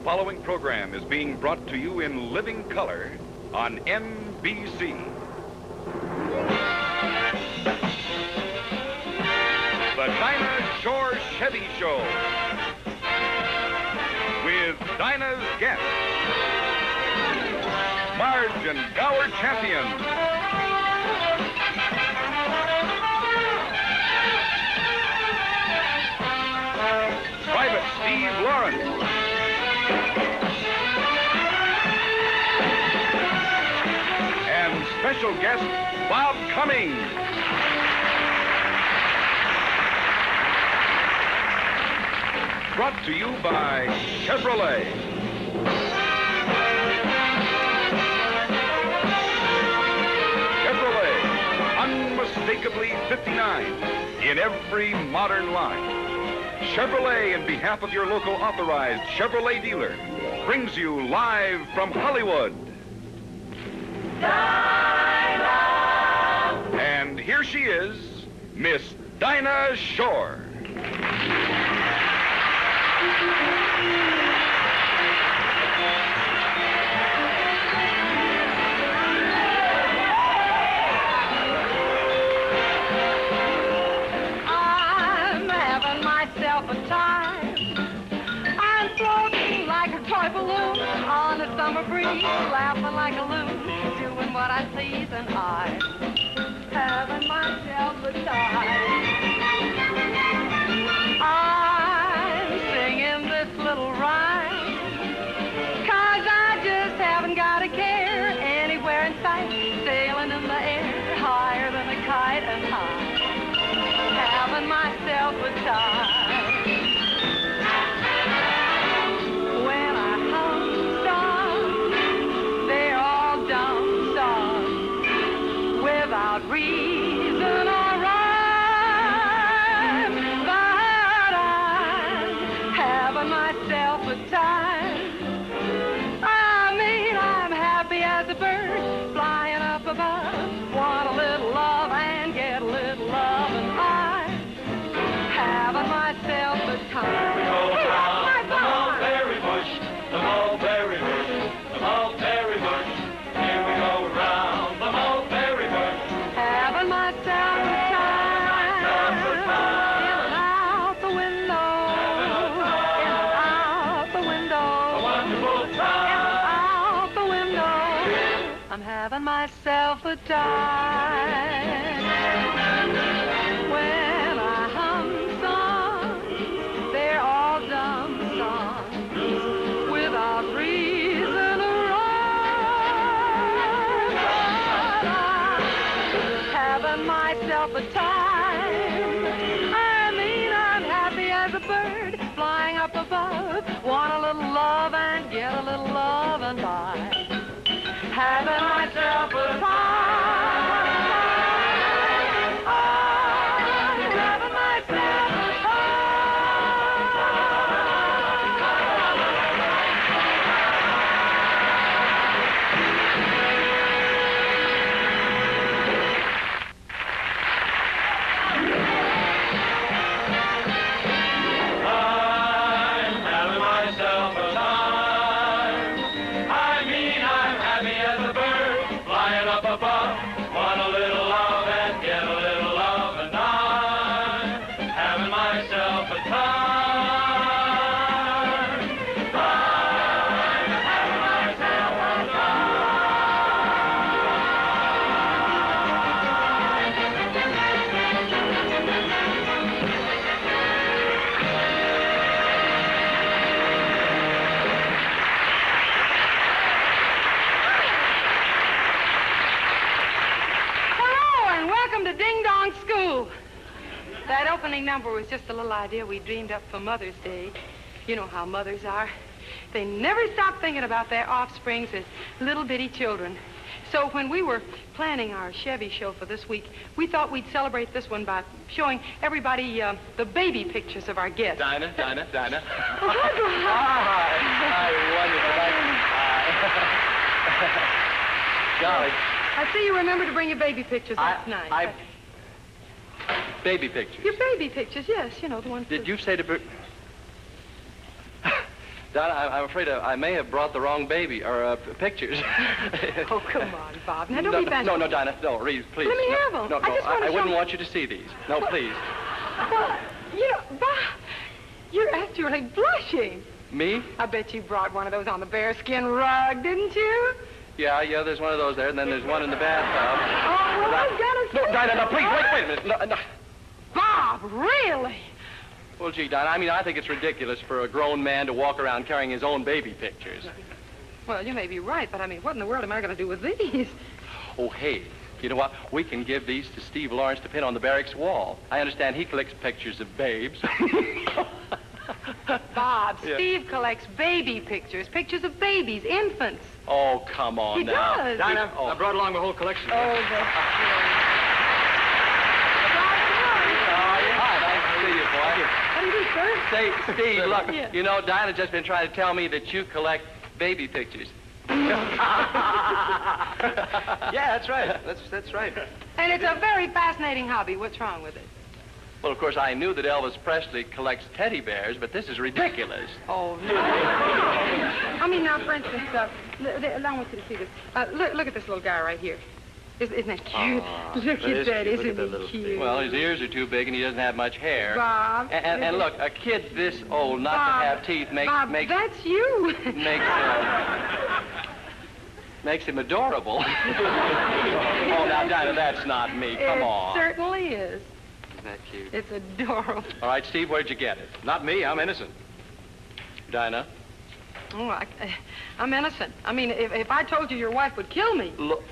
following program is being brought to you in living color on NBC. The Dinah Shore Chevy Show with Dinah's guests, Marge and Gower champions, Private Steve Lawrence, and special guest Bob Cummings. Brought to you by Chevrolet. Chevrolet, unmistakably 59 in every modern line. Chevrolet, in behalf of your local authorized Chevrolet dealer, brings you live from Hollywood. Dinah! And here she is, Miss Dinah Shore. I'm having myself a time. I'm floating like a toy balloon on a summer breeze, laughing like a loon, doing what I please, and I'm having myself a time. I'm singing this little rhyme, 'cause I just haven't got a care anywhere in sight, sailing in the air, higher than a kite, and I'm having myself a time. When I hum songs, they're all dumb songs, without reason or rhyme, but I'm having myself a time. I mean, I'm happy as a bird flying up above, want a little love and get a little love, and I'm having myself a time. We go around the mulberry bush, the mulberry bush, the mulberry bush. Here we go around the mulberry bush, Having myself a time. In and out the window. In and out the window. a wonderful In time. and out the window. I'm having myself a time. When I hum songs, they're all dumb songs, without reason or rhyme. But I'm having myself a time. I mean, I'm happy as a bird flying up above, want a little love and get a little love, and I'm having myself a time. I'm having myself a I'm having myself a time. I mean, I'm happy as a bird flying up above, want a little love and get a little love, and I'm having myself a time. I'm having myself a Hello, and welcome to Ding Dong School. That opening number was just a little idea we dreamed up for Mother's Day. You know how mothers are. They never stop thinking about their offsprings as little bitty children. So when we were planning our Chevy show for this week, we thought we'd celebrate this one by showing everybody the baby pictures of our guests. Dinah. Oh, hi. Hi, wonderful. Golly. I see you remember to bring your baby pictures last night. Baby pictures. Your baby pictures, yes. You know, the ones... Did you say to... Dinah, I'm afraid I may have brought the wrong baby, or pictures. Oh, come on, Bob. Now, don't be bashful. No, Dinah, no, read, please. Let me have them. No, I wouldn't want you to see these. No, please. Well, you know, Bob, you're actually blushing. Me? I bet you brought one of those on the bearskin rug, didn't you? Yeah, there's one of those there, and then there's one in the bathtub. Oh, well, I've got to say... No, Dinah, no, please, wait a minute. No. Bob, really? Well, gee, Dinah, I think it's ridiculous for a grown man to walk around carrying his own baby pictures. Well, you may be right, but I mean, what in the world am I going to do with these? Oh, hey, you know what? We can give these to Steve Lawrence to pin on the barracks wall. I understand he collects pictures of babes. Bob, Yeah. Steve collects baby pictures of babies, infants. Oh, come on He now. does. Dinah, Oh. I brought along the whole collection. Oh, that's great. Hi, nice to see you, boy. How do you do, sir? Say, Steve, look, Yeah. you know, Dinah's just been trying to tell me that you collect baby pictures. Yeah, that's right. That's right. And it's a very fascinating hobby. What's wrong with it? Well, of course, I knew that Elvis Presley collects teddy bears, but this is ridiculous. Oh, no. I mean, now, for instance, I want you to see this. Look at this little guy right here. Isn't that cute? Look at that, isn't he cute? Well, his ears are too big and he doesn't have much hair. Bob. And look, a kid this old not Bob, to have teeth makes that's you. makes him adorable. Oh, now, Dinah, that's not me. Come on. It certainly is. Isn't that cute? It's adorable. All right, Steve, where'd you get it? Not me. I'm innocent. Dinah? Oh, I'm innocent. I mean, if I told you your wife would kill me. Look.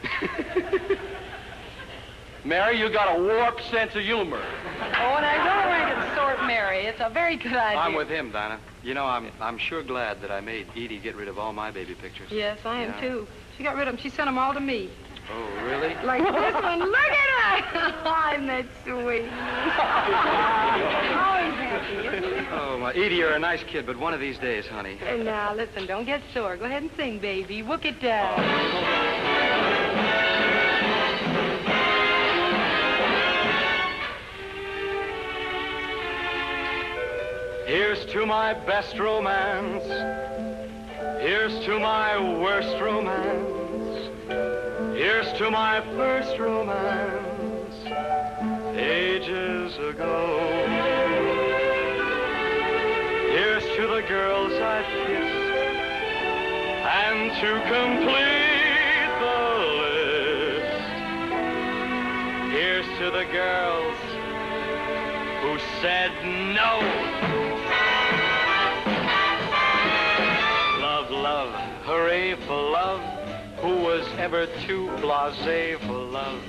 Mary, you got a warped sense of humor. Oh, now don't worry to sort Mary. It's a very good idea. I'm with him, Dinah. You know, I'm sure glad that I made Edie get rid of all my baby pictures. Yes, I am, Yeah. too. She got rid of them. She sent them all to me. Oh, really? Like this one. Look at her. Isn't that sweet? Always happy, isn't he? Oh, my Edie, you're a nice kid, but one of these days, honey. And now, listen, don't get sore. Go ahead and sing, baby. Wook it down. Here's to my best romance. Here's to my worst romance. Here's to my first romance ages ago. Here's to the girls I've kissed, and to complete the list, here's to the girls who said no. Love, love, hooray for love. Who was ever too blasé for love?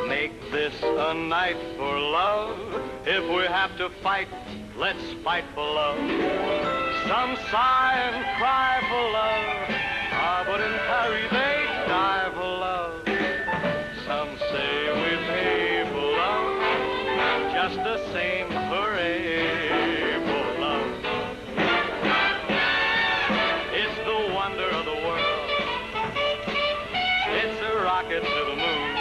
Make this a night for love. If we have to fight, let's fight for love. Some sigh and cry for love. Ah, but in Paris they die for love. Some say we pay for love. Just the same, hooray for love. It's the wonder of the world. It's a rocket to the moon.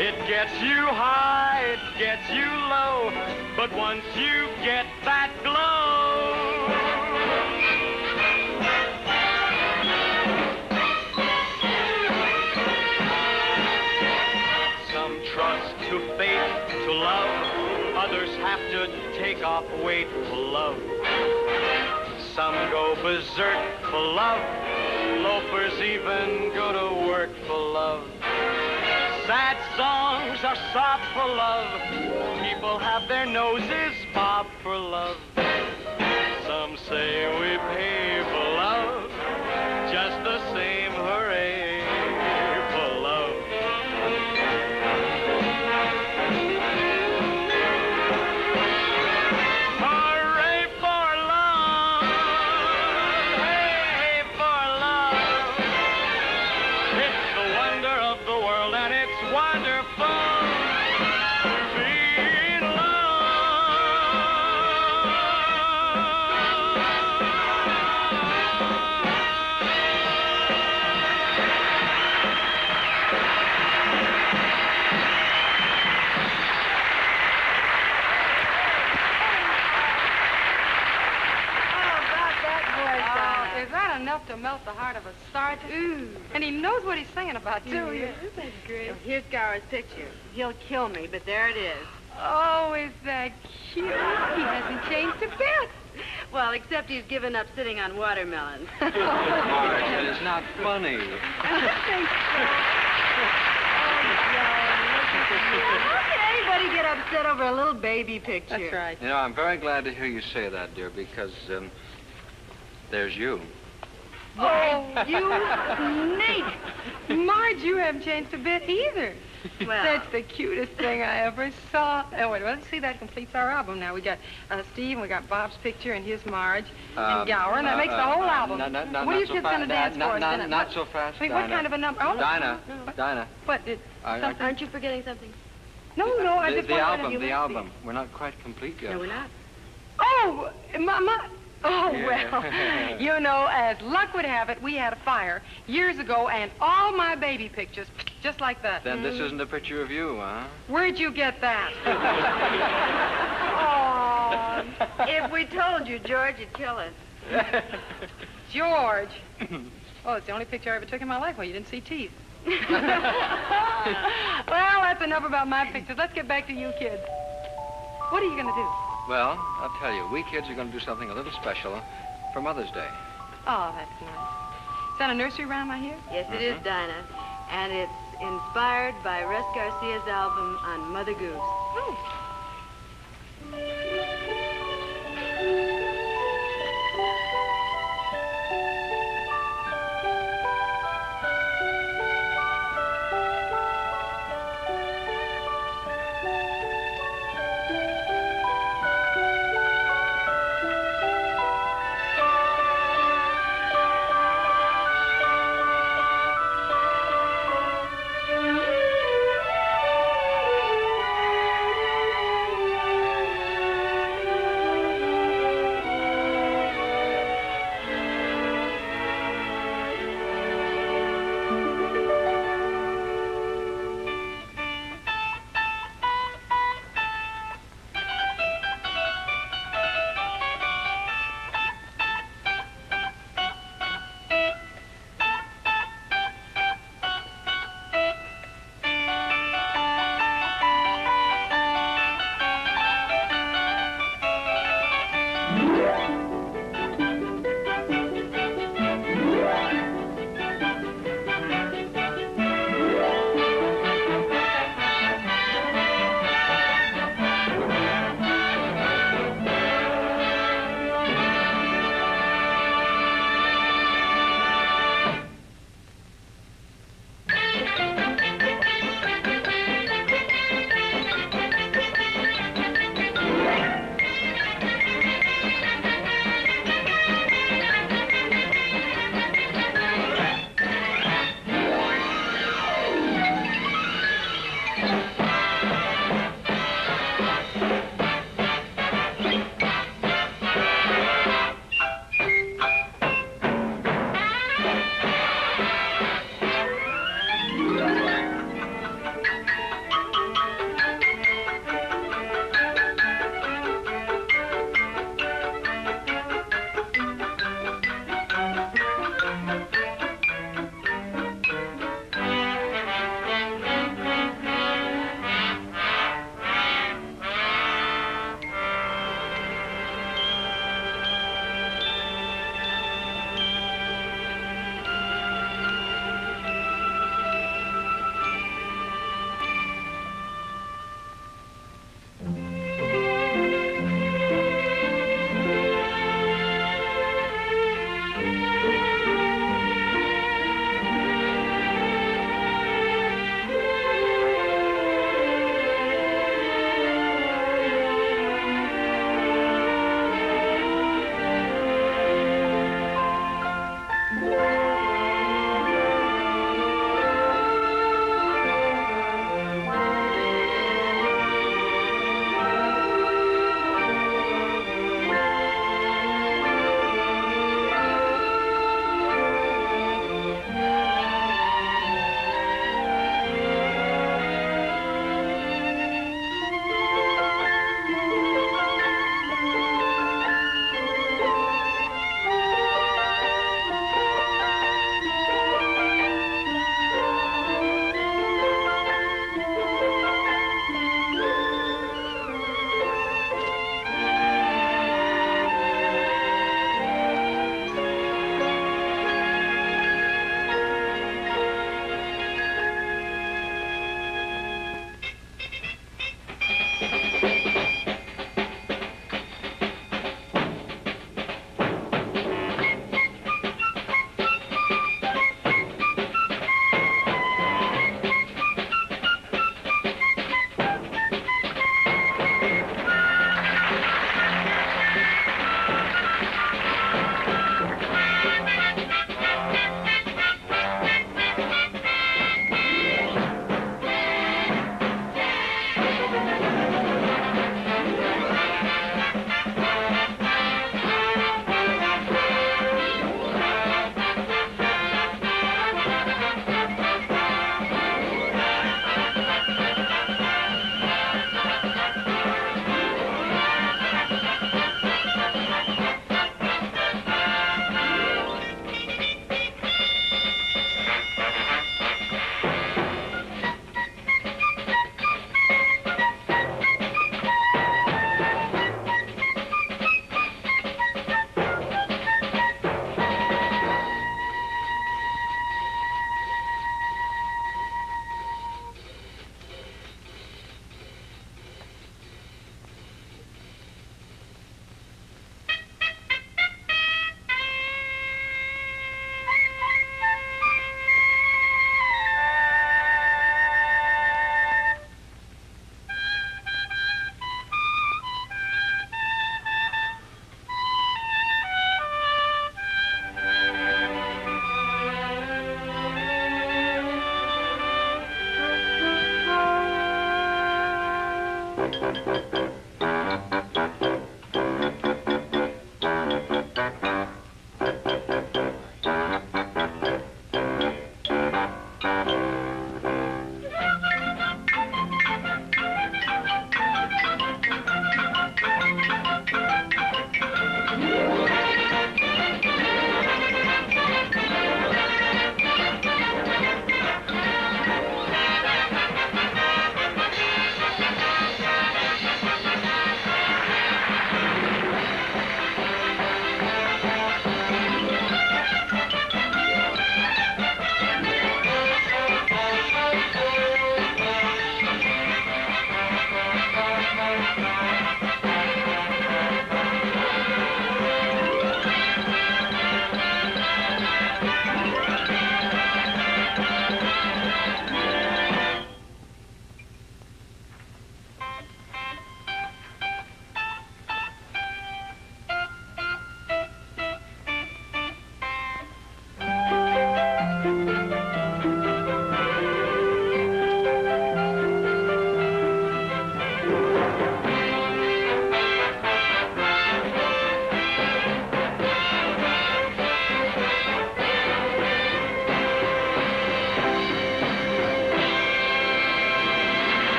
It gets you high, it gets you low, but once you get that glow, some trust to fate, to love, others have to take off weight for love. Some go berserk for love, loafers even go to work for love. Sad songs are soft for love. People have their noses bobbed for love. Some say we pay for love. Just the same, hooray for love. Hooray for love. Hey for love. It's the wonder of the world, and it's wonderful to be in love. enough to melt the heart of a sergeant. Ooh. And he knows what he's singing about, too. Yeah, that's great. Well, here's Gower's picture. He'll kill me, but there it is. Oh, is that cute? He hasn't changed a bit. Well, except he's given up sitting on watermelons. Marge, it's not funny. How can anybody get upset over a little baby picture? That's right. You know, I'm very glad to hear you say that, dear, because there's you. Oh, you snake. Marge, you haven't changed a bit either. Well. That's the cutest thing I ever saw. Oh, wait, let's see, that completes our album now. We got Steve, and we got Bob's picture, and here's Marge, and Gower, and that makes the whole album. No, what are you kids going to dance for us? Not so fast, Wait, what kind of a number? Oh, Dinah, no. Dinah. What, did something? Aren't you forgetting something? No, I just wanted The album. We're not quite complete yet. No, we're not. Oh, oh, Yeah. well, you know, as luck would have it, we had a fire years ago, and all my baby pictures, just like that. Then this isn't a picture of you, huh? Where'd you get that? Oh, if we told you, George, you'd kill us. George. Oh, it's the only picture I ever took in my life where you didn't see teeth. Well, that's enough about my pictures. Let's get back to you kids. What are you going to do? Well, I'll tell you, we kids are going to do something a little special for Mother's Day. Oh, that's nice. Is that a nursery rhyme I hear? Yes, it is, Dinah. And it's inspired by Russ Garcia's album on Mother Goose. Oh.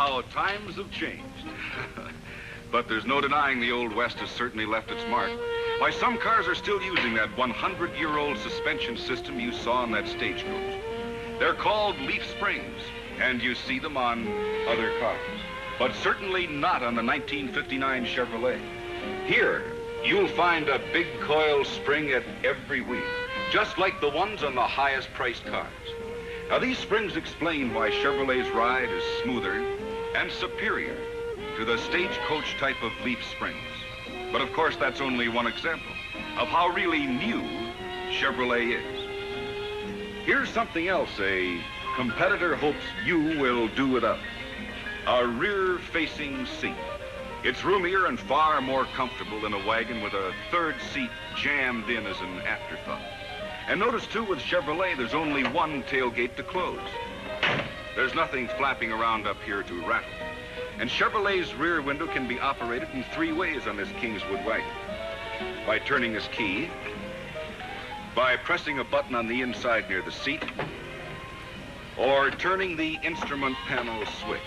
how times have changed. But there's no denying the Old West has certainly left its mark. Why, some cars are still using that 100-year-old suspension system you saw on that stagecoach. They're called leaf springs, and you see them on other cars, but certainly not on the 1959 Chevrolet. Here, you'll find a big coil spring at every wheel, just like the ones on the highest-priced cars. Now, these springs explain why Chevrolet's ride is smoother and superior to the stagecoach type of leaf springs. But of course, that's only one example of how really new Chevrolet is. Here's something else a competitor hopes you will do without. A rear-facing seat. It's roomier and far more comfortable than a wagon with a third seat jammed in as an afterthought. And notice, too, with Chevrolet, there's only one tailgate to close. There's nothing flapping around up here to rattle. And Chevrolet's rear window can be operated in 3 ways on this Kingswood wagon. By turning this key, by pressing a button on the inside near the seat, or turning the instrument panel switch.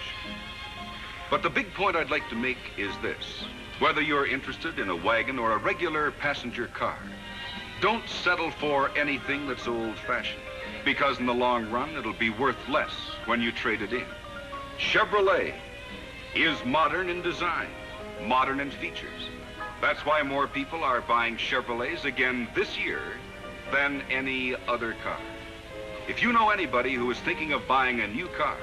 But the big point I'd like to make is this. Whether you're interested in a wagon or a regular passenger car, don't settle for anything that's old-fashioned, because in the long run, it'll be worth less when you trade it in. Chevrolet is modern in design, modern in features. That's why more people are buying Chevrolets again this year than any other car. If you know anybody who is thinking of buying a new car,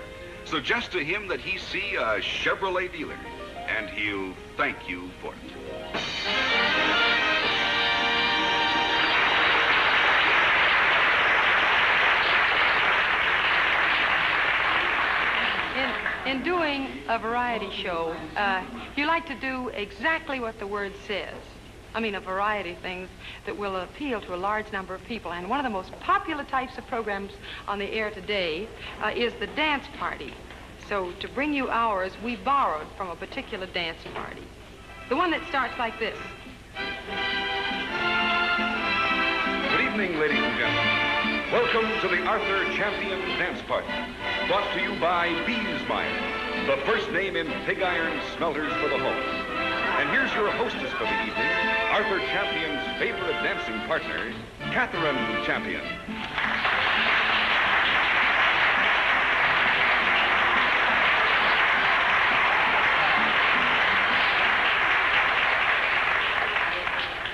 suggest to him that he see a Chevrolet dealer, and he'll thank you for it. In doing a variety show, you like to do exactly what the word says. I mean, a variety of things that will appeal to a large number of people. And one of the most popular types of programs on the air today is the dance party. So to bring you ours, we borrowed from a particular dance party. The one that starts like this. Good evening, ladies and gentlemen. Welcome to the Arthur Champion Dance Party, brought to you by Beesmeyer, the first name in pig iron smelters for the home. And here's your hostess for the evening, Arthur Champion's favorite dancing partner, Catherine Champion.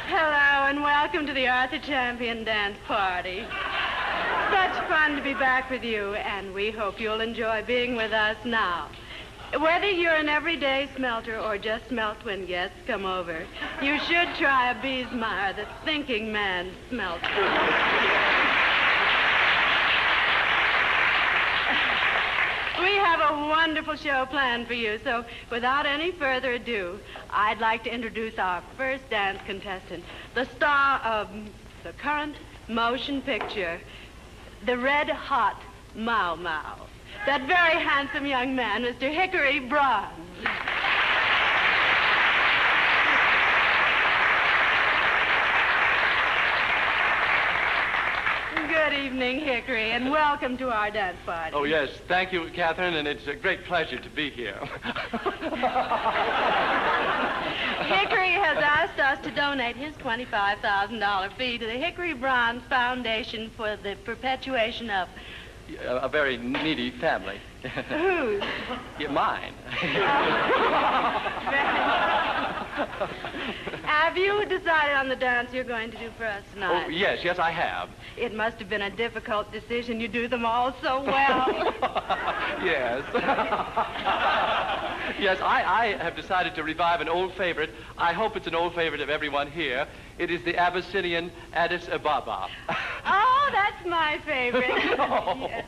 Hello, and welcome to the Arthur Champion Dance Party. Such fun to be back with you, and we hope you'll enjoy being with us now. Whether you're an everyday smelter or just smelt when guests come over, you should try a Beesmeyer, the thinking man's smelter. We have a wonderful show planned for you, so without any further ado, I'd like to introduce our first dance contestant, the star of the current motion picture, The Red Hot Mau Mau. That very handsome young man, Mr. Hickory Bronze. Good evening, Hickory, and welcome to our dance party. Oh, yes. Thank you, Catherine, and it's a great pleasure to be here. Hickory has asked us to donate his $25,000 fee to the Hickory Bronze Foundation for the perpetuation of... A very needy family. Whose? Yeah, mine. Have you decided on the dance you're going to do for us tonight? Oh, yes, I have. It must have been a difficult decision. You do them all so well. Yes. Yes, I have decided to revive an old favorite. I hope it's an old favorite of everyone here. It is the Abyssinian Addis Ababa. Oh, that's my favorite. No. Yes.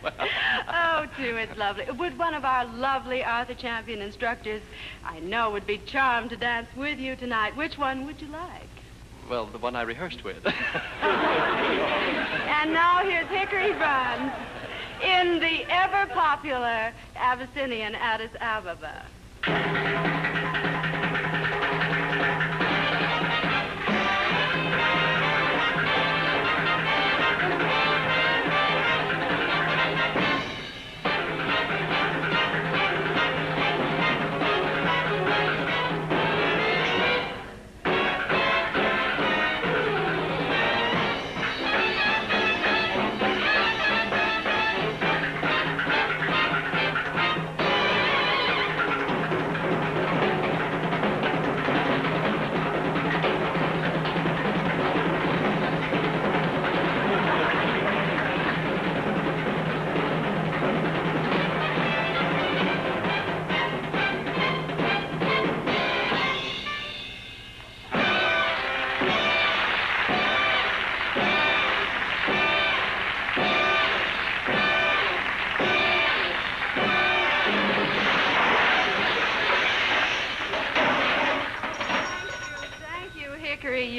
Oh, too, it's lovely. Would one of our lovely Arthur Champion instructors, I know, would be charmed to dance with you tonight. Which one would you like? Well, the one I rehearsed with. And now here's Hickory Bronze in the ever-popular Abyssinian Addis Ababa.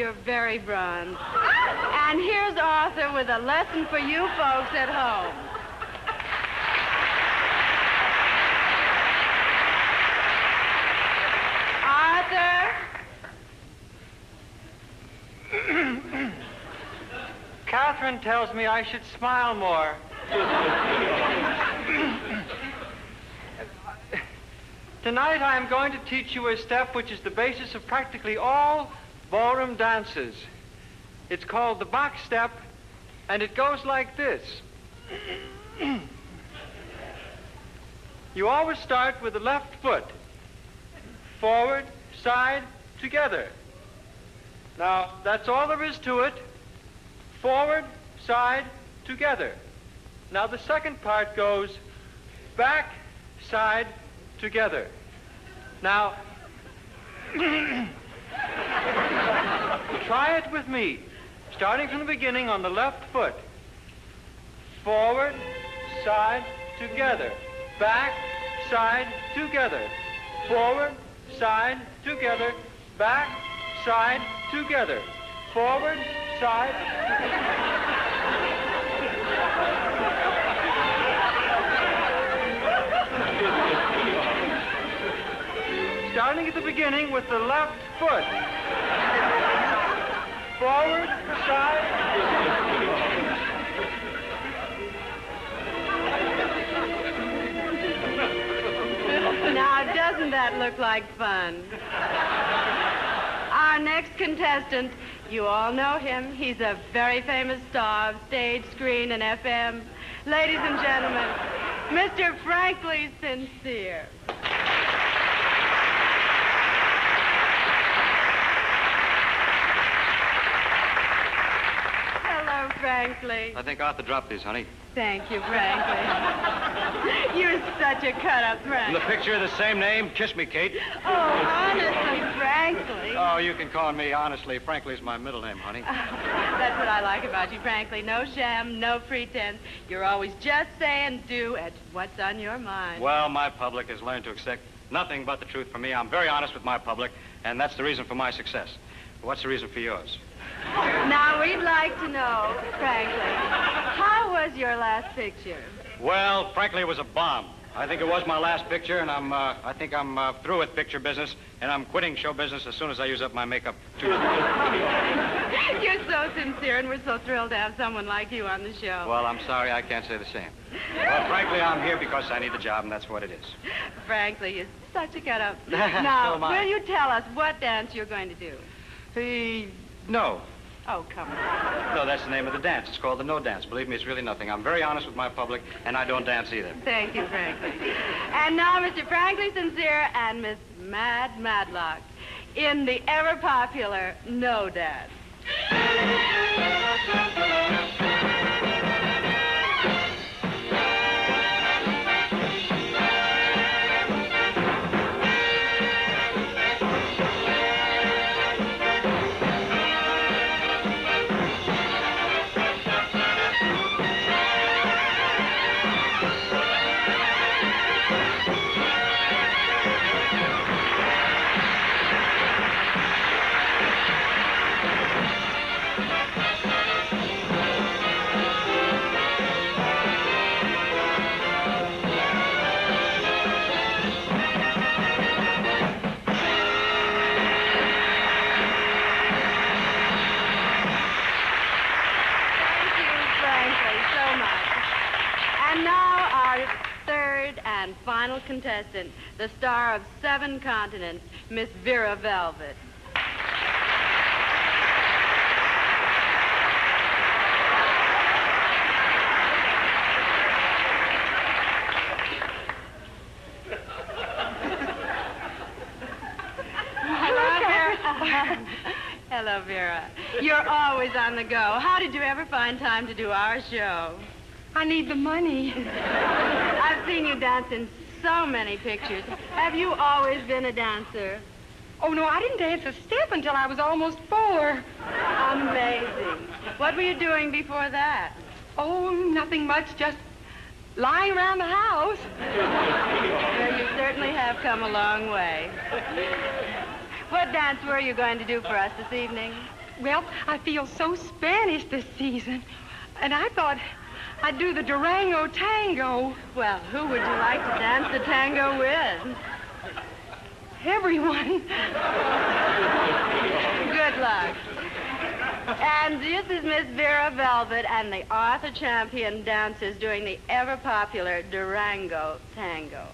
you're very bronze. And here's Arthur with a lesson for you folks at home. Arthur? Catherine tells me I should smile more. Tonight I'm going to teach you a step which is the basis of practically all ballroom dances. It's called the box step, and it goes like this. You always start with the left foot. Forward, side, together. Now, that's all there is to it. Forward, side, together. Now, the second part goes back, side, together. Now, try it with me, starting from the beginning on the left foot. Forward, side, together. Back, side, together. Forward, side, together. Back, side, together. Forward, side, starting at the beginning with the left foot. Forward, side. Now, doesn't that look like fun? Our next contestant, you all know him. He's a very famous star of stage, screen, and FM. Ladies and gentlemen, Mr. Frankly Sincere. Hello, Frankly. I think Arthur dropped these, honey. Thank you, Frankly. You're such a cut-up, Frank. In the picture, the same name. Kiss me, Kate. Oh, honestly, Frankly. Oh, you can call me honestly. Frankly's my middle name, honey. That's what I like about you, Frankly. No sham, no pretense. You're always just saying do at what's on your mind. Well, my public has learned to accept nothing but the truth from me. I'm very honest with my public, and that's the reason for my success. What's the reason for yours? Now, we'd like to know, Frankly, how was your last picture? Well, frankly, it was a bomb. I think it was my last picture, and I think I'm through with picture business, and I'm quitting show business as soon as I use up my makeup. You're so sincere, and we're so thrilled to have someone like you on the show. Well, I'm sorry, I can't say the same. Well, frankly, I'm here because I need the job, and that's what it is. Frankly, you're such a cut-up. So Now, am I. will you tell us what dance you're going to do? No. Oh, come on. No, that's the name of the dance. It's called the no dance. Believe me, it's really nothing. I'm very honest with my public, and I don't dance either. Thank you, Frankly. And now, Mr. Frankly Sincere and Miss Mad Madlock in the ever-popular No Dance. Final contestant, the star of 7 continents, Miss Vera Velvet. Hello, Vera. You're always on the go. How did you ever find time to do our show? I need the money. I've seen you dance in so many pictures. Have you always been a dancer? Oh, no, I didn't dance a step until I was almost 4. Amazing. What were you doing before that? Oh, nothing much, just lying around the house. Well, you certainly have come a long way. What dance were you going to do for us this evening? Well, I feel so Spanish this season. And I thought I'd do the Durango tango. Well, who would you like to dance the tango with? Everyone. Good luck. And this is Miss Vera Velvet and the Arthur Champion dancers doing the ever-popular Durango tango.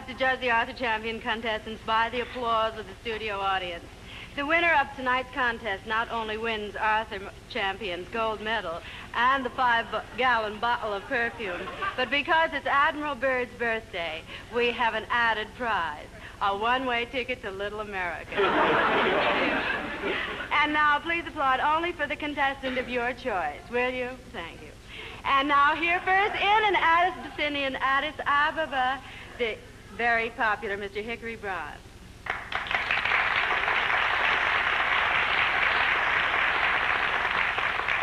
To judge the Arthur Champion contestants by the applause of the studio audience. The winner of tonight's contest not only wins Arthur Champion's gold medal and the 5-gallon bottle of perfume, but because it's Admiral Byrd's birthday, we have an added prize, a one-way ticket to Little America. And now, please applaud only for the contestant of your choice, will you? Thank you. And now, here first in an Abyssinian Addis Ababa, the very popular Mr. Hickory Brown.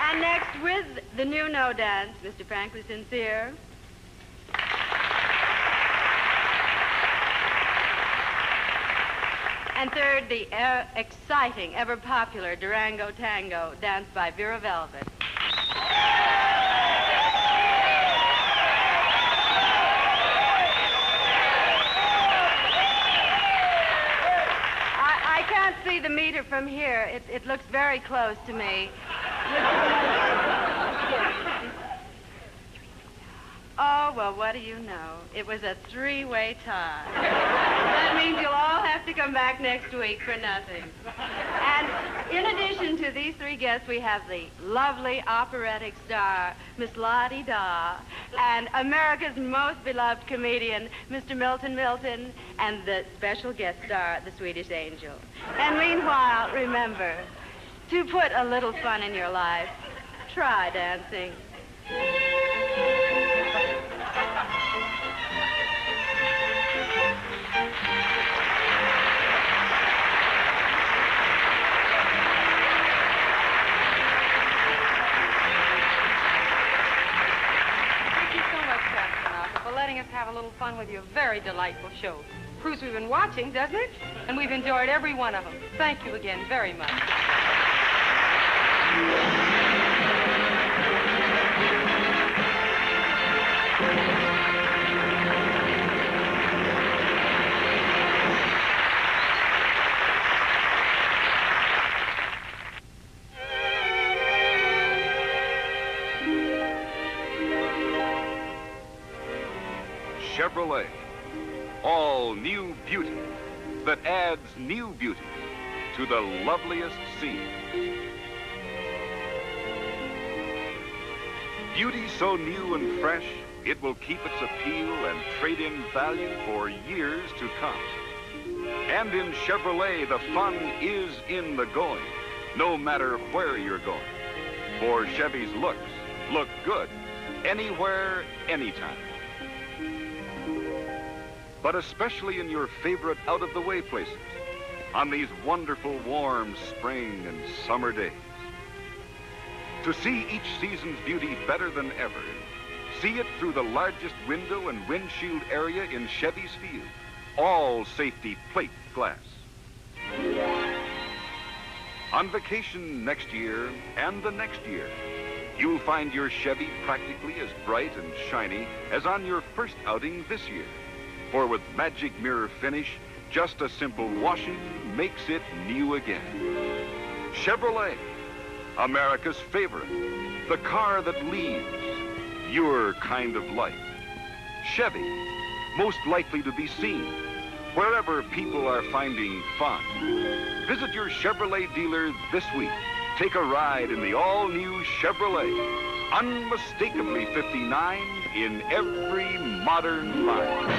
And next, with the new no dance, Mr. Frankly Sincere. And third, the exciting, ever-popular Durango Tango, danced by Vera Velvet. See the meter from here. It looks very close to me. Oh, well, what do you know? It was a 3-way tie. That means you'll all have to come back next week for nothing. And in addition to these 3 guests, we have the lovely operatic star, Miss Lottie Daw, and America's most beloved comedian, Mr. Milton Milton, and the special guest star, the Swedish Angel. And meanwhile, remember, to put a little fun in your life, try dancing. Letting us have a little fun with your very delightful show. Proves we've been watching, doesn't it? And we've enjoyed every one of them. Thank you again very much. Chevrolet. All new beauty that adds new beauty to the loveliest scene. Beauty so new and fresh, it will keep its appeal and trade-in value for years to come. And in Chevrolet, the fun is in the going, no matter where you're going. For Chevy's looks look good anywhere, anytime. But especially in your favorite out-of-the-way places, on these wonderful warm spring and summer days. To see each season's beauty better than ever, see it through the largest window and windshield area in Chevy's field. All safety plate glass. On vacation next year and the next year, you'll find your Chevy practically as bright and shiny as on your first outing this year. For with magic mirror finish, just a simple washing makes it new again. Chevrolet, America's favorite, the car that leads your kind of life. Chevy, most likely to be seen wherever people are finding fun. Visit your Chevrolet dealer this week. Take a ride in the all-new Chevrolet, unmistakably 59 in every modern line.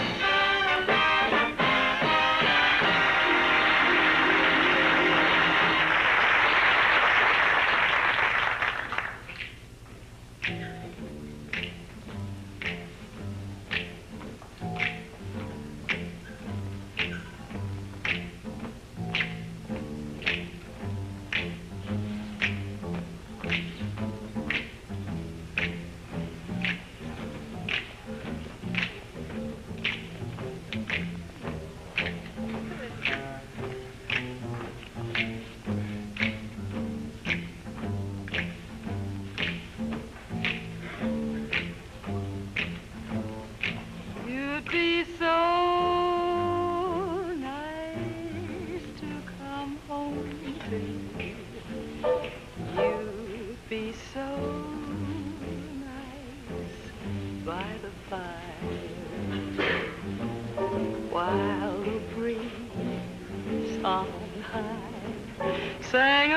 Sang a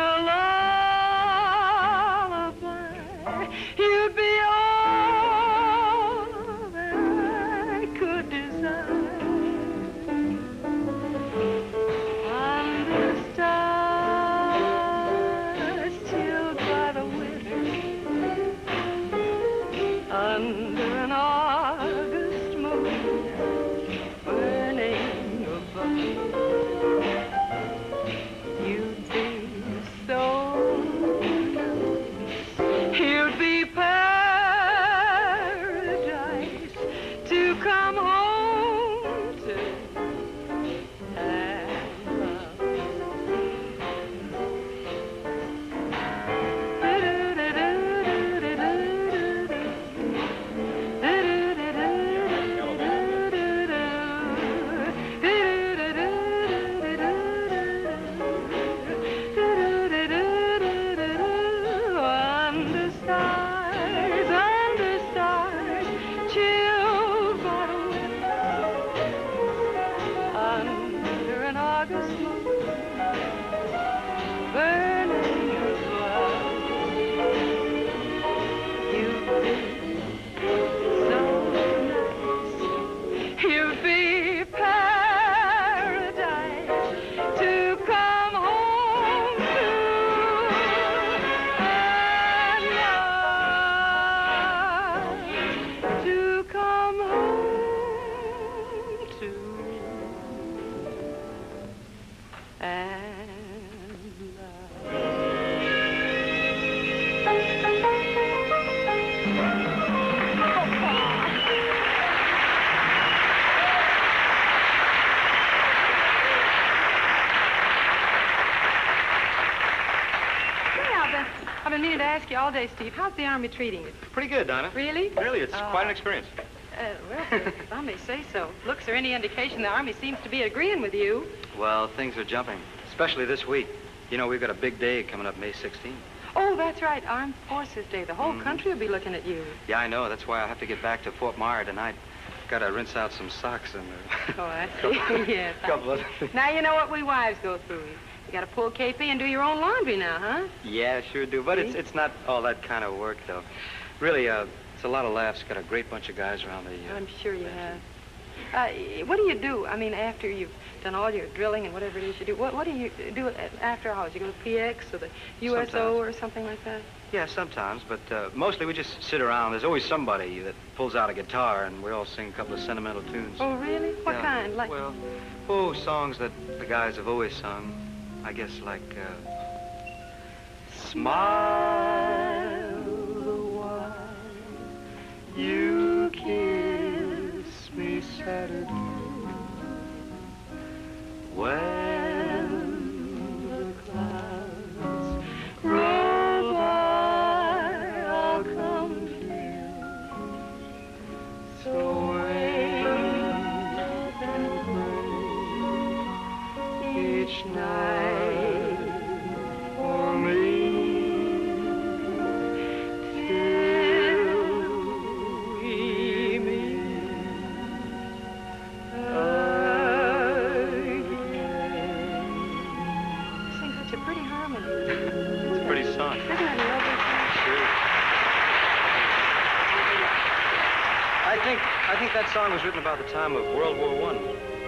lullaby, you'd be all that I could desire. Under stars chilled by the winter, under an August moon burning above. You'd be so nice. You'd be paradise to come home to and love. Under stars, chilled by the wind, under an August moon, burning above. You'd be so nice. You'd be paradise to come home to and love. To come home to and I've been meaning to ask you all day, Steve. How's the Army treating you? Pretty good, Dinah. Really? Really, it's quite an experience. Well, if I may say so. Looks are any indication the Army seems to be agreeing with you. Well, things are jumping, especially this week. You know, we've got a big day coming up May 16th. Oh, that's right, Armed Forces Day. The whole country will be looking at you. Yeah, I know. That's why I have to get back to Fort Myer tonight. Got to rinse out some socks and... Oh, I see. Yes. couple of things. Now you know what we wives go through. You got to pull KP and do your own laundry now, huh? Yeah, sure do. But See? it's not all that kind of work, though. Really, it's a lot of laughs. Got a great bunch of guys around the... I'm sure you have. What do you do? I mean, after you've done all your drilling and whatever it is you do, what do you do after hours? You go to PX or the USO Sometimes. or something like that? Yeah, sometimes, but mostly we just sit around. There's always somebody that pulls out a guitar, and we all sing a couple of sentimental tunes. Oh, really? What Yeah. kind? Like... Well, songs that the guys have always sung. I guess like... Smile you kiss me Saturday. When the clouds roll by, I'll come to you. So wait and pray each night for me till we meet again. Sing such a pretty harmony. It's a pretty song. Isn't that lovely? Sure. I think that song was written about the time of World War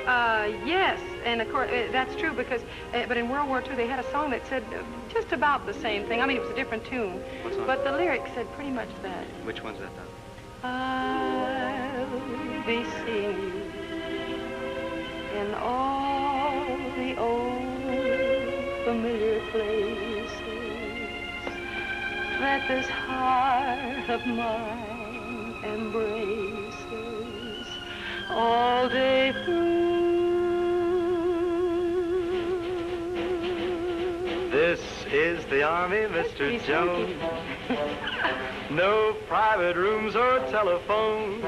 I. Yes, and of course that's true because, but in World War II they had a song that said just about the same thing. I mean, it was a different tune, What song? but the lyrics said pretty much that. Which one's that, though? I'll be seeing you in all the old familiar places that this heart of mine embraces all day through. This is the Army, Mr. Pretty Jones. sweet. No private rooms or telephone.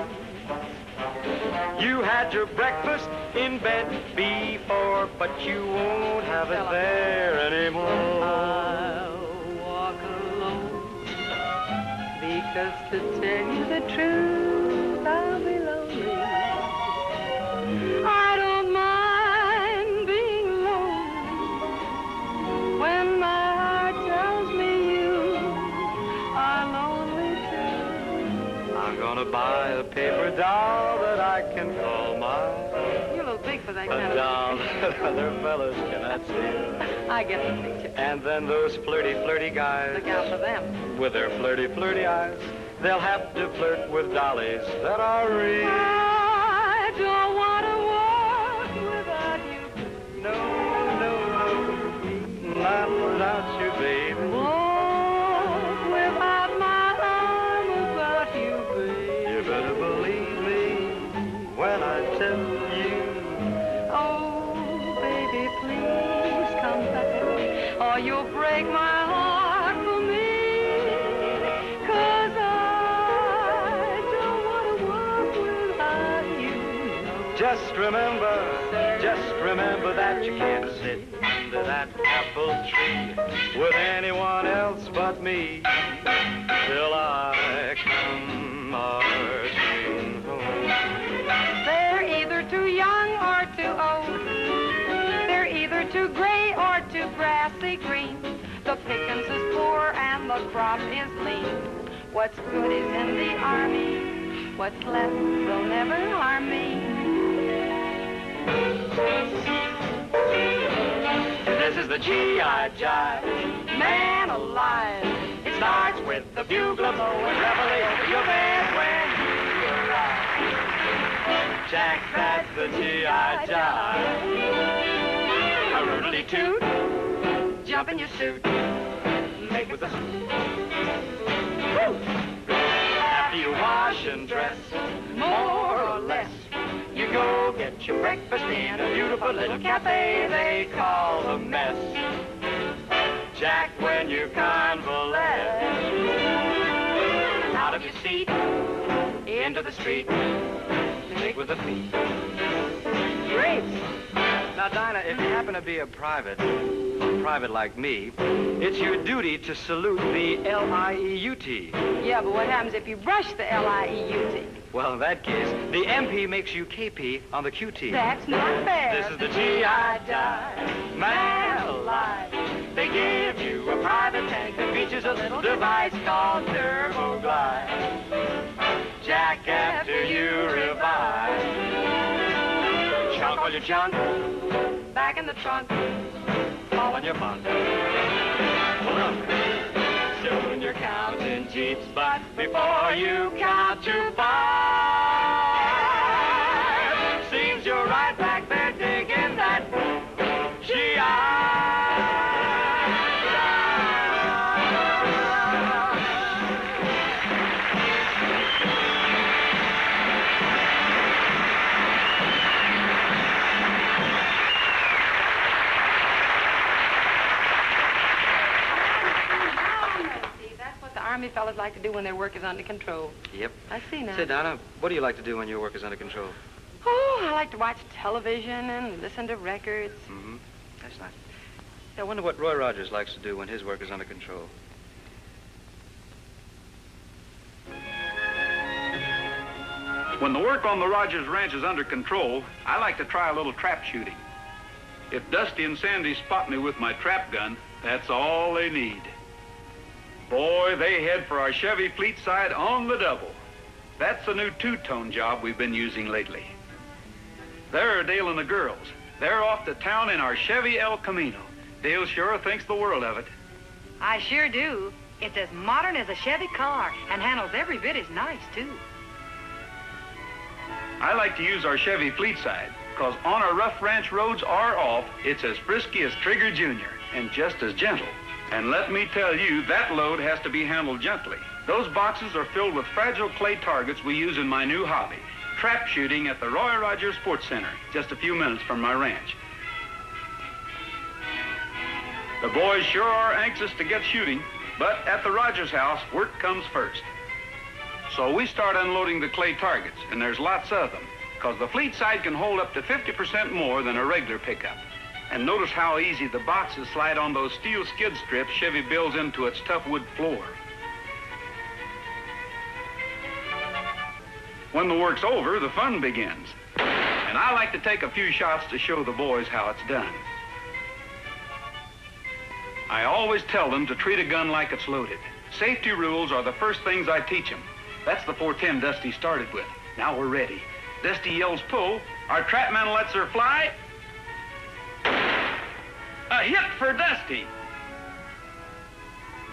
You had your breakfast in bed before, but you won't have it there anymore. I'll walk alone because to tell you the truth, I'll be lonely. I don't mind being lonely when my heart tells me you are lonely too. I'm gonna buy a paper doll that I can call mine. You're a little big for that A kind doll of that other fellas cannot steal. I get the picture. And then those flirty, flirty guys Look out for them. with their flirty, flirty eyes, they'll have to flirt with dollies that are real. I don't want to walk without you. No, no, no, not without you, baby. Walk without my arm about you, baby. You better believe me when I tell you. Oh, baby, please come back, or you'll break my heart for me. 'Cause I don't want to walk without you. Just remember that you can't sit under that apple tree with anyone else but me till I come marching home. They're either too young or too old. They're either too gray or too grassy green. The pickings is poor and the crop is lean. What's good is in the army. What's left will never harm me. This is the G.I. Jive, Man alive. It starts with the bugler blowing reveille over your bed when you arrive. Jack, that's the G.I. Jive. A roodly toot, Jump in your suit. make with the Woo! After you wash and dress, more or less, you go get your breakfast in a beautiful little cafe they call the Mess. Jack, when you convalesce, out of your seat, into the street, make with the feet. Great. Now, Dinah, if you happen to be a private like me, it's your duty to salute the L-I-E-U-T. Yeah, but what happens if you brush the L-I-E-U-T? Well, in that case, the MP makes you KP on the QT. That's not fair. This is the G.I. Jive, man alive. They give you a private tank that features a little device called Turbo Glide. Jack, after you revive, chunk all your junk, Back in the trunk. all on your bunk. Soon you're counting Jeeps, but before you count to 5, seems you're right back there digging that G.I. fellas like to do when their work is under control. Yep. I see now. Say, Dinah, what do you like to do when your work is under control? Oh, I like to watch television and listen to records. Mm-hmm. That's nice. Yeah, I wonder what Roy Rogers likes to do when his work is under control. When the work on the Rogers Ranch is under control, I like to try a little trap shooting. If Dusty and Sandy spot me with my trap gun, that's all they need. Boy, they head for our Chevy fleet side on the double. That's the new two-tone job we've been using lately. There are Dale and the girls. They're off to town in our Chevy El Camino. Dale sure thinks the world of it. I sure do. It's as modern as a Chevy car and handles every bit as nice, too. I like to use our Chevy fleet side, because on our rough ranch roads or off, it's as frisky as Trigger Jr. and just as gentle. And let me tell you, that load has to be handled gently. Those boxes are filled with fragile clay targets we use in my new hobby, trap shooting at the Roy Rogers Sports Center, just a few minutes from my ranch. The boys sure are anxious to get shooting, but at the Rogers house, work comes first. So we start unloading the clay targets, and there's lots of them, because the fleet side can hold up to 50% more than a regular pickup. And notice how easy the boxes slide on those steel skid strips Chevy builds into its tough wood floor. When the work's over, the fun begins. And I like to take a few shots to show the boys how it's done. I always tell them to treat a gun like it's loaded. Safety rules are the first things I teach them. That's the 410 Dusty started with. Now we're ready. Dusty yells pull. Our trapman lets her fly. A hit for Dusty.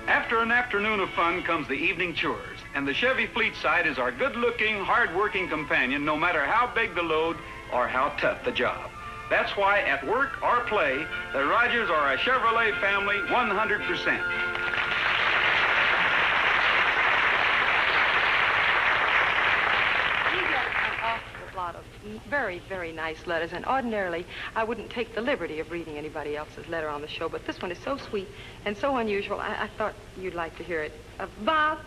After an afternoon of fun comes the evening chores, and the Chevy fleet side is our good-looking, hard-working companion no matter how big the load or how tough the job. That's why at work or play, the Rogers are a Chevrolet family 100%. Lot of very, very nice letters, and ordinarily I wouldn't take the liberty of reading anybody else's letter on the show, but this one is so sweet and so unusual, I thought you'd like to hear it. Bob,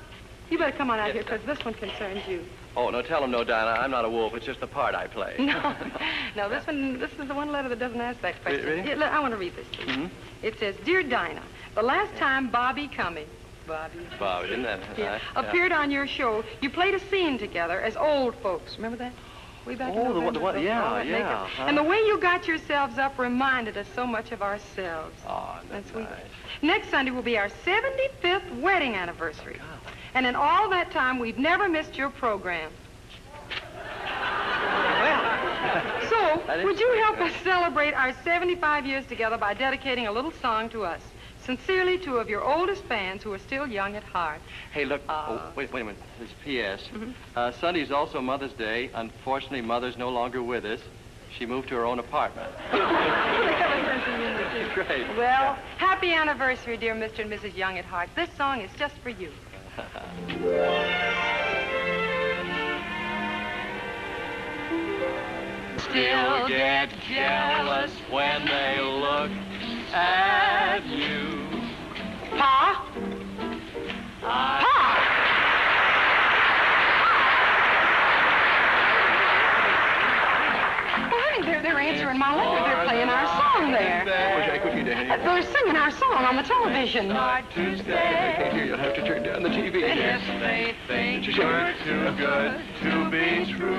you better come on out here, because this one concerns you. Oh, no, tell him no, Dinah. I'm not a wolf. It's just the part I play. No, this is the one letter that doesn't ask that question. Really? Yeah, I want to read this to you. Mm-hmm. It says, Dear Dinah, the last time Bobby Cummings, Bobby, isn't that nice? appeared on your show, you played a scene together as old folks. Remember that? Way back in November, the one, yeah. Huh? And the way you got yourselves up reminded us so much of ourselves. Oh, that's nice. Next Sunday will be our 75th wedding anniversary. Oh, and in all that time, we've never missed your program. Well, so would you help us celebrate our 75 years together by dedicating a little song to us? Sincerely, two of your oldest fans who are still young at heart. Hey, look. Wait a minute. This P.S. Mm-hmm. Sunday's also Mother's Day. Unfortunately, Mother's no longer with us. She moved to her own apartment. Great. Well, happy anniversary, dear Mr. and Mrs. Young at heart. This song is just for you. Still get jealous when they look at you. Pa? Pa! Well, honey, they're answering my letter. They're playing our song there. They're singing our song on the television. I can't hear you. I'll have to turn down the TV. Yes, they think we're too good to be true.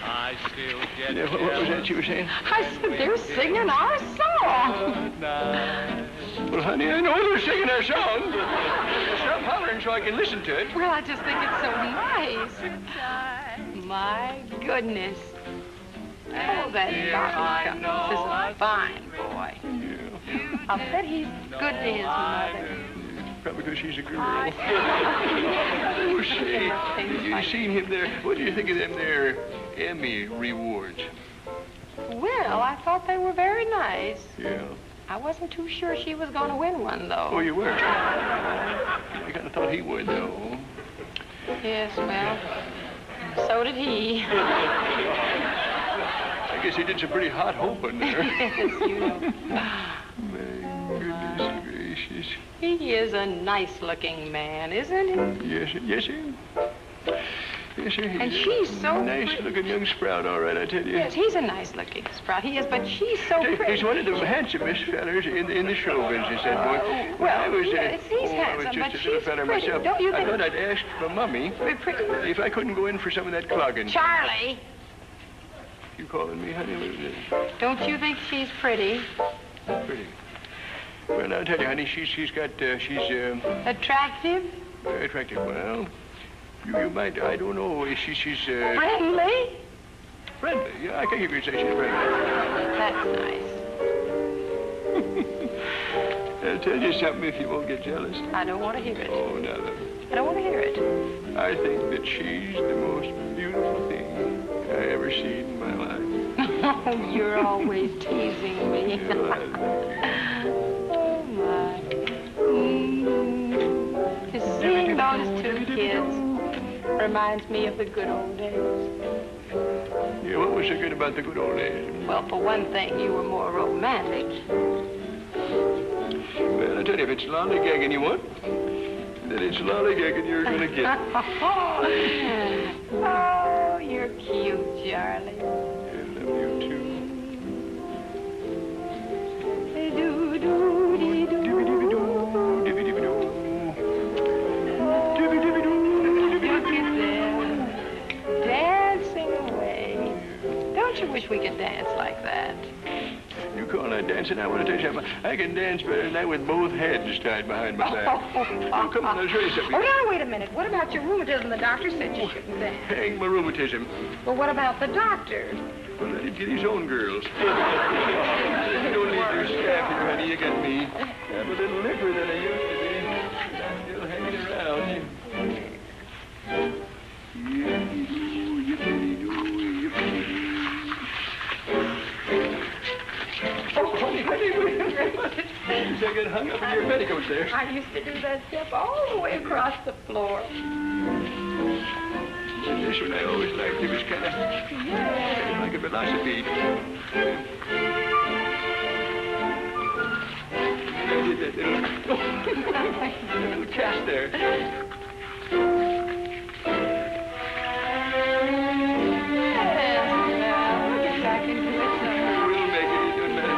I still get jealous. What was that you were saying? I said they're singing our song. Well, honey, I know they're singing our song, but stop hollering so I can listen to it. Well, I just think it's so nice. My goodness. Oh, that Bobby Cummings is a fine boy. Yeah. I'll bet he's good to his mother. Probably because she's a girl. Oh, say, you seen him there. What do you think of them there Emmy rewards? Well, I thought they were very nice. Yeah. I wasn't too sure she was going to win one, though. Oh, you were? I kind of thought he would, though. Yes, well, so did he. I guess he did some pretty hot hoping there. Yes, you know. My goodness yes. He is a nice-looking man, isn't he? Yes, sir. Yes, sir. Yes, sir. And she's so nice-looking young sprout, all right, I tell you. Yes, he's a nice-looking sprout. He is, but she's so pretty. He's one of the handsomest fellers in the show business, that boy. When I was, yes, he's handsome, I was but just a little she's feller pretty. myself. Don't you I think? thought I'd ask my mummy if I couldn't go in for some of that clogging. Charlie, You calling me, honey? What is it? don't you think she's pretty? Pretty. Well, I'll tell you, honey, she's Attractive? very attractive. Well, you might, I don't know, she's Friendly? friendly. Yeah, I can hear you say she's friendly. That's nice. I'll tell you something if you won't get jealous. I don't want to hear it. Oh, now, look. I don't want to hear it. I think that she's the most beautiful thing I ever seen in my life. Oh, you're always teasing me. Oh, I love you. Oh, my. Just seeing those two kids reminds me of the good old days. Yeah, what was so good about the good old days? Well, for one thing, you were more romantic. Well, I tell you, if it's lollygagging you want, then it's lollygagging you're gonna get. Oh, you're cute, Charlie. I love you too. Look at them, dancing away. Don't you wish we could dance like that? You call that dancing? I want to tell you something. I can dance better than that with both heads tied behind my back. Oh, come on, I'll show you something. Oh, now, wait a minute. What about your rheumatism? The doctor said you shouldn't dance. Hang my rheumatism. Well, what about the doctor? Well, let him get his own girls. You don't need your staff here, honey. You got me. I'm a little limper than I used to be. I'm still hanging around. Oh, honey, I get hung up in your petticoats there. I used to do that step all the way across the floor. This one I always liked. It was kind of like a velocipede. I did that little cast there. Get back into it. We'll make it. It doesn't matter.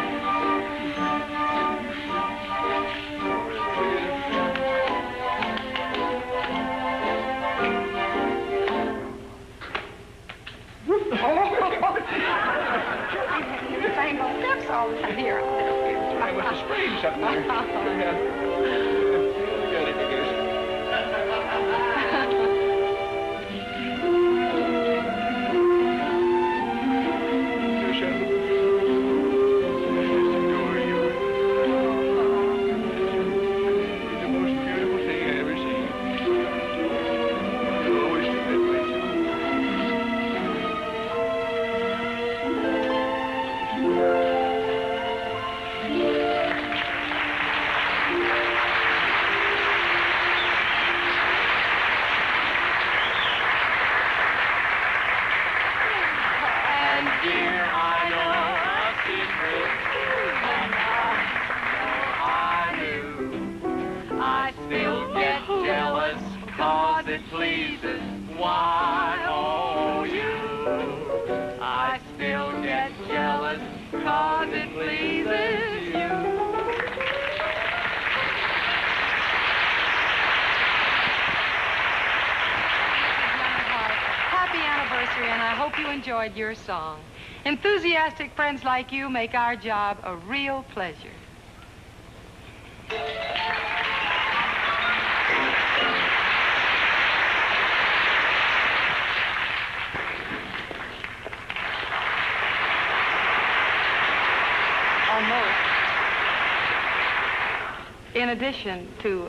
Newfangled steps all the time. Here, I must have sprayed something there. Yeah. Got it, I guess. Yes, I adore you. You're the most beautiful thing I ever seen. You always do that way, too. And dear, I know a secret that I knew. I still get jealous 'cause it pleases Y-O-U. I still get jealous 'cause it pleases you. Happy anniversary, and I hope you enjoyed your song. Enthusiastic friends like you make our job a real pleasure. Almost. In addition to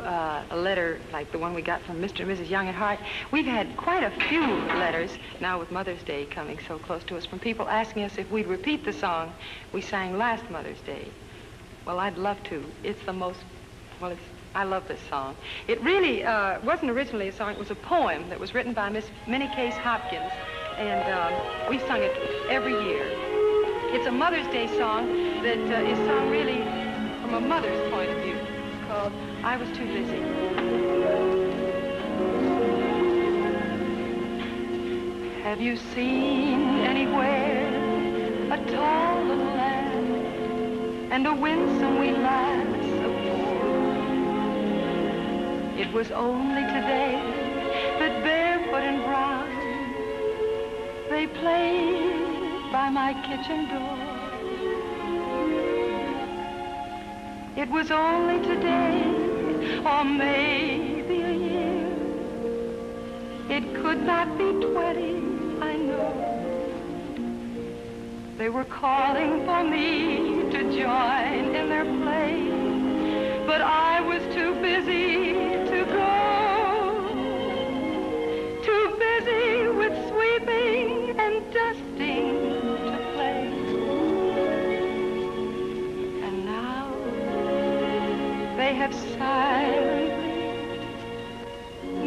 a letter like the one we got from Mr. and Mrs. Young at Heart, we've had quite a few letters, now with Mother's Day coming so close to us, from people asking us if we'd repeat the song we sang last Mother's Day. Well, I'd love to. It's the most, I love this song. It really wasn't originally a song. It was a poem that was written by Miss Minnie Case Hopkins, and we've sung it every year. It's a Mother's Day song that is sung really from a mother's point of view. It's called called I Was Too Busy. Have you seen anywhere a tall little lad and a winsome wee lass of 4? It was only today that barefoot and brown they played by my kitchen door. It was only today, or maybe a year. It could not be 20, I know. They were calling for me to join in their play, but I was too busy to go. Too busy with sweeping and dusting to play. And now they have silently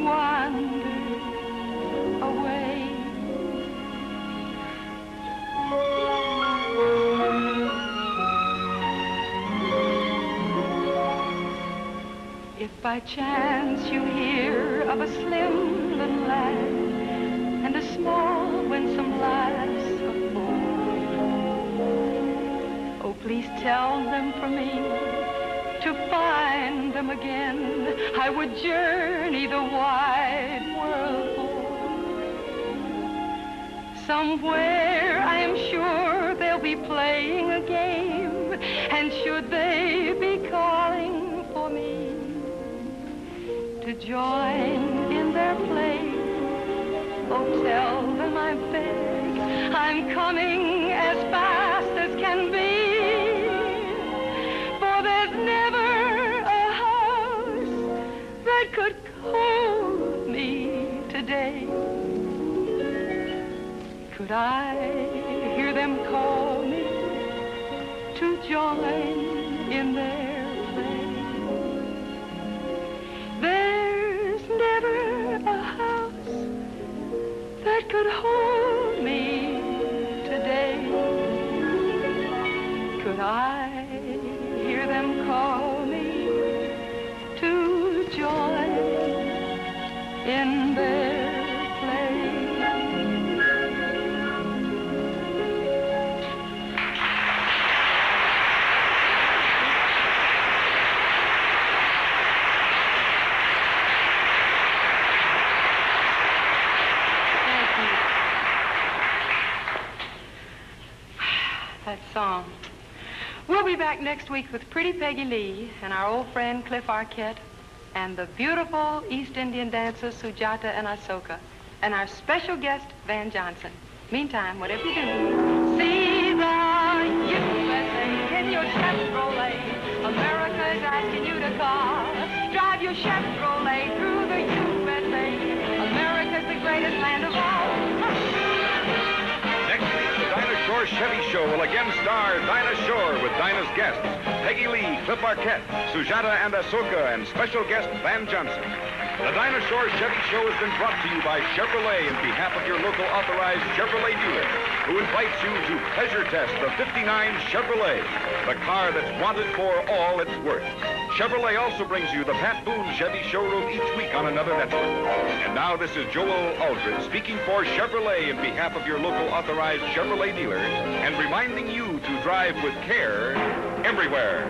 wandered away. If by chance you hear of a slim little lad and a small, winsome lass of 4, oh, please tell them for me to find them again. I would journey the wide world for. Somewhere I am sure they'll be playing a game, and should they be calling for me to join in their play, oh, tell them I beg I'm coming as fast as can be, for there's never a house that could hold me today. Could I hear them call me to join in their play? There's never a house that could hold me today. Could I hear them call me to join in their play? That song. We'll be back next week with Pretty Peggy Lee and our old friend Cliff Arquette and the beautiful East Indian dancers Sujata and Asoka and our special guest Van Johnson. Meantime, whatever you do, see the USA in your Chevrolet. America is asking you to call. Drive your Chevrolet through the USA. America's the greatest land of all. Next week, the Dinah Shore Chevy Show will again star Dinah Shore with Dinah's guests, Peggy Lee, Cliff Arquette, Sujata and Asoka, and special guest Van Johnson. The Dinah Shore Chevy Show has been brought to you by Chevrolet in behalf of your local authorized Chevrolet dealer, who invites you to pleasure test the '59 Chevrolet, the car that's wanted for all it's worth. Chevrolet also brings you the Pat Boone Chevy Showroom each week on another network. And now this is Joel Aldred speaking for Chevrolet in behalf of your local authorized Chevrolet dealer and reminding you to drive with care everywhere.